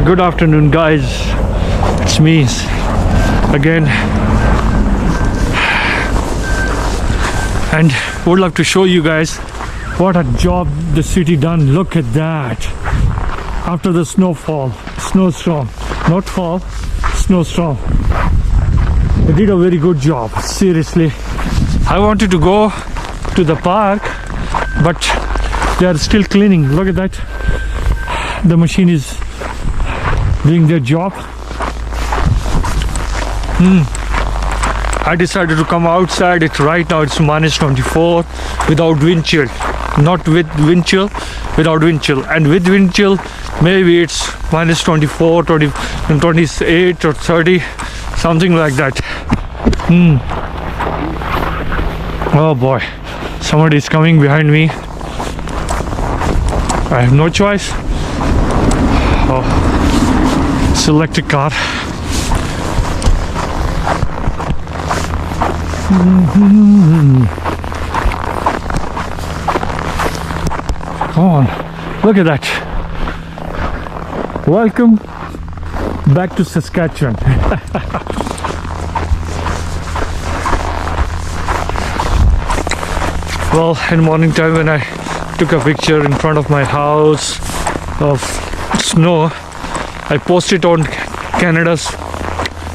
Good afternoon, guys. It's me again, and would love to show you guys what a job the city done. Look at that. After the snowstorm, not fall, snowstorm. They did a very good job. Seriously, I wanted to go to the park, but they are still cleaning. Look at that. The machine is doing their job. I decided to come outside. Right now it's minus 24 without wind chill. Not with wind chill, without wind chill. And with wind chill, maybe it's minus 24, 20, 28 or 30, something like that. Oh boy, somebody is coming behind me. I have no choice. Oh, it's an electric car. Come on, look at that. Welcome back to Saskatchewan. Well, in morning time when I took a picture in front of my house of snow, I posted on Canada's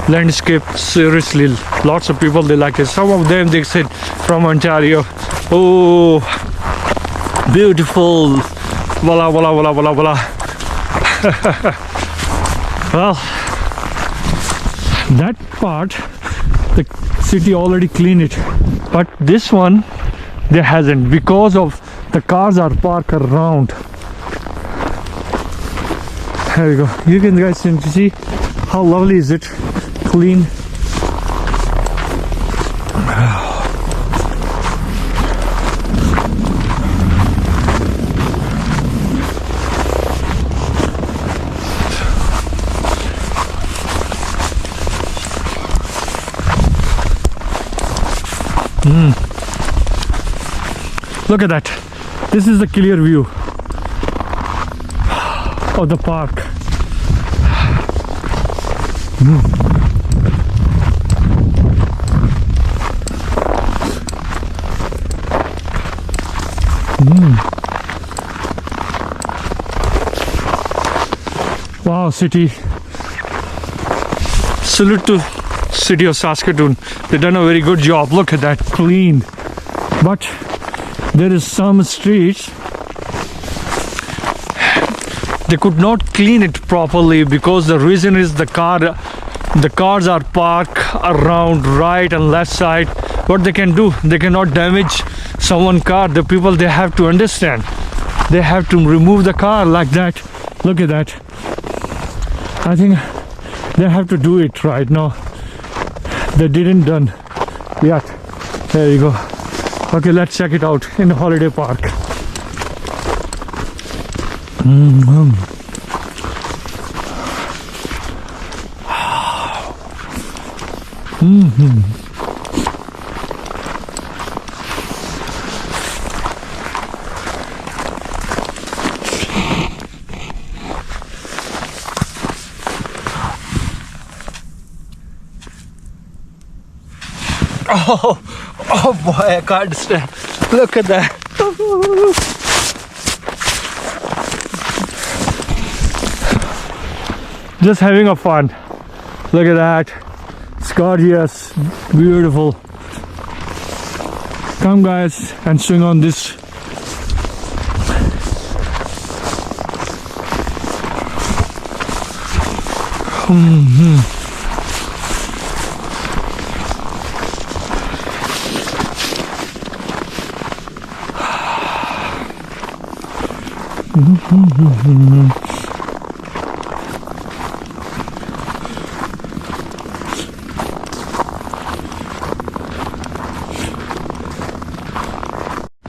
landscape. Seriously, lots of people, they like it. Some of them, they said from Ontario, oh, beautiful, voila, voila, voila, voila, voila. Well, that part, the city already cleaned it, but this one, they hasn't, because of the cars are parked around. There we go. You can guys see how lovely is it, clean. Look at that. This is the clear view of the park. Wow, city. Salute to city of Saskatoon. They've done a very good job. Look at that, clean. But there is some streets they could not clean it properly, because the reason is the cars are parked around right and left side. What they can do, they cannot damage someone's car. The people, they have to understand, they have to remove the car like that. Look at that. I think they have to do it right now. They didn't done yet. There you go. Okay, let's check it out in the holiday park. Oh boy, I can't stand. Look at that. Just having a fun. Look at that. It's gorgeous, beautiful. Come guys and swing on this.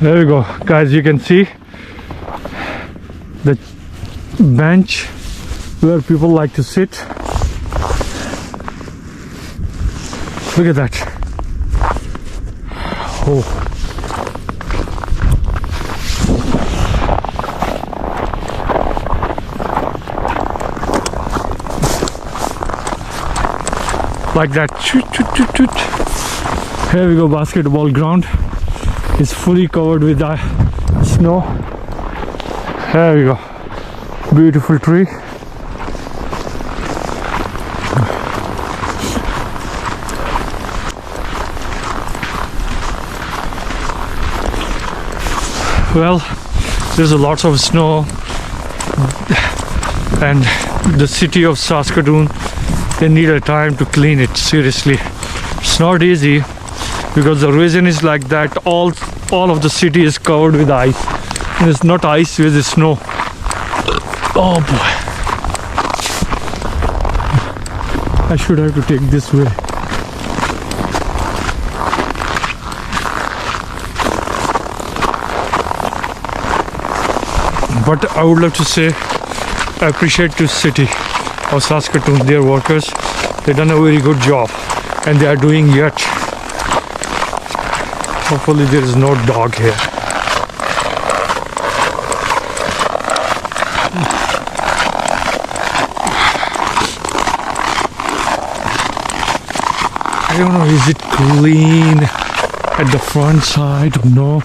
There we go, guys. You can see the bench where people like to sit. Look at that. Oh. like that. Shoot, shoot, shoot, shoot. Here we go, basketball ground. It's fully covered with snow. Here we go. Beautiful tree. Well, there's a lot of snow, and the city of Saskatoon, they need a time to clean it. Seriously, it's not easy because the reason is like that. All of the city is covered with ice, and it's not ice, with the snow. Oh boy, I should have to take this way. But I would love to say I appreciate the city of Saskatoon, their workers. They've done a very good job, and they are doing yet. Hopefully there is no dog here. I don't know, is it clean at the front side? No.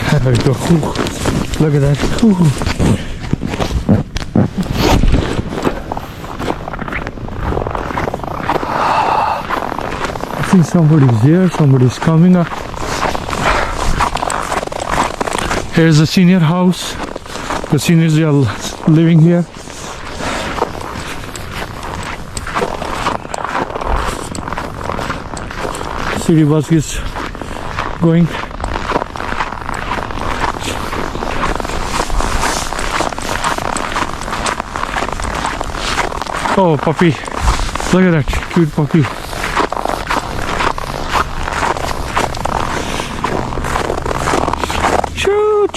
There we go. Ooh, look at that. Ooh. I think somebody's there, somebody's coming up. Here's the senior house. The seniors are living here. City bus is going. Oh, puppy. Look at that cute puppy. Shoot!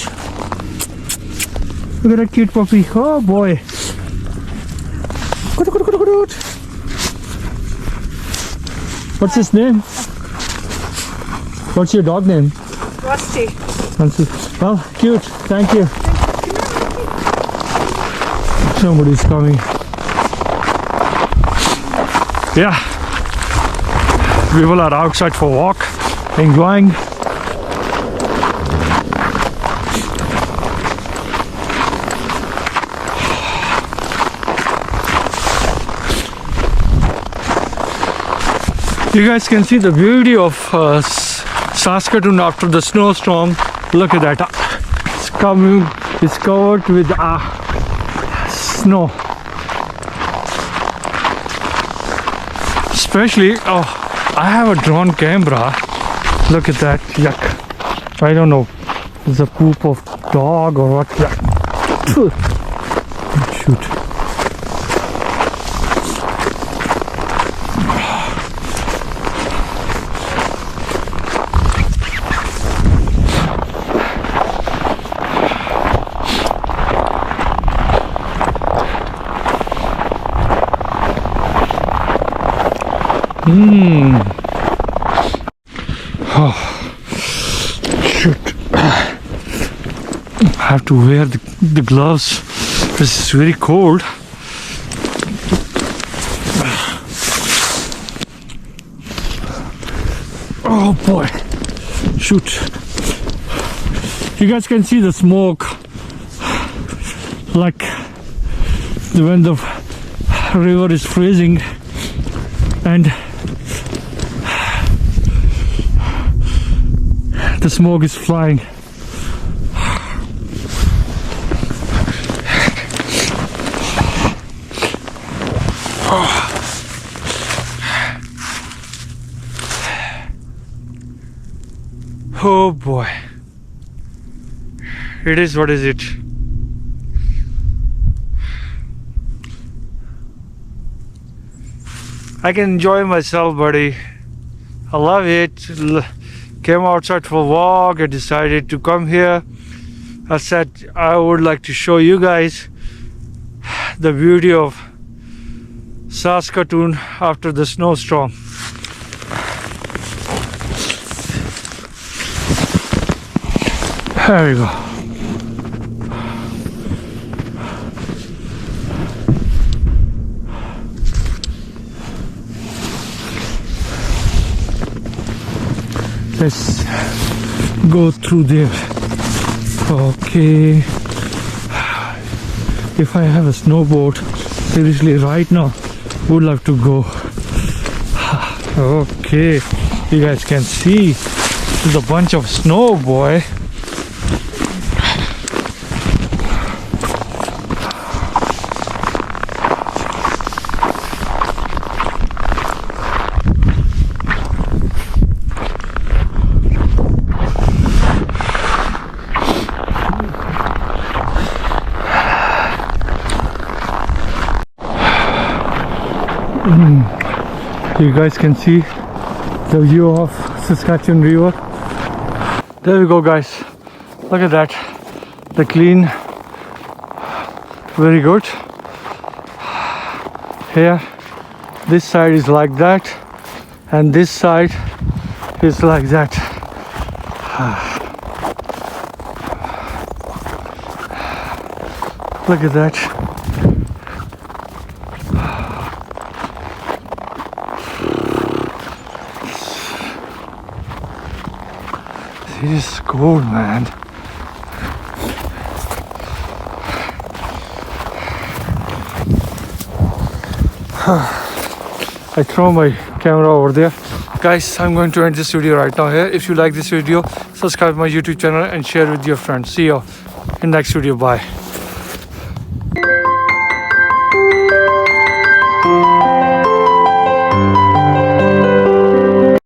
Look at that cute puppy. Oh boy. What's his name? What's your dog name? Rusty. Rusty. Well, cute. Thank you. Somebody's coming. Yeah, people are outside for a walk, enjoying. You guys can see the beauty of Saskatoon after the snowstorm. Look at that. It's covered with snow. Especially, I have a drone camera. Look at that. Yuck. I don't know. It's a poop of dog or what. Yuck. Shoot. Oh, shoot. I have to wear the gloves because it's very cold. Oh boy. Shoot. You guys can see the smoke, like when the river is freezing and the smoke is flying. Oh boy. It is, what is it? I can enjoy myself, buddy. I love it. Came outside for a walk. I decided to come here. I said I would like to show you guys the beauty of Saskatoon after the snowstorm. There we go. Let's go through there. Okay. If I have a snowboard, seriously, right now, would love to go. Okay, you guys can see there's a bunch of snow, boy. You guys can see the view of Saskatoon River. There we go, guys. Look at that. The clean, very good. Here, this side is like that, and this side is like that. Look at that. It is cold, man. I throw my camera over there. Guys, I'm going to end this video right now here. If you like this video, subscribe my YouTube channel and share with your friends. See you in next video. Bye.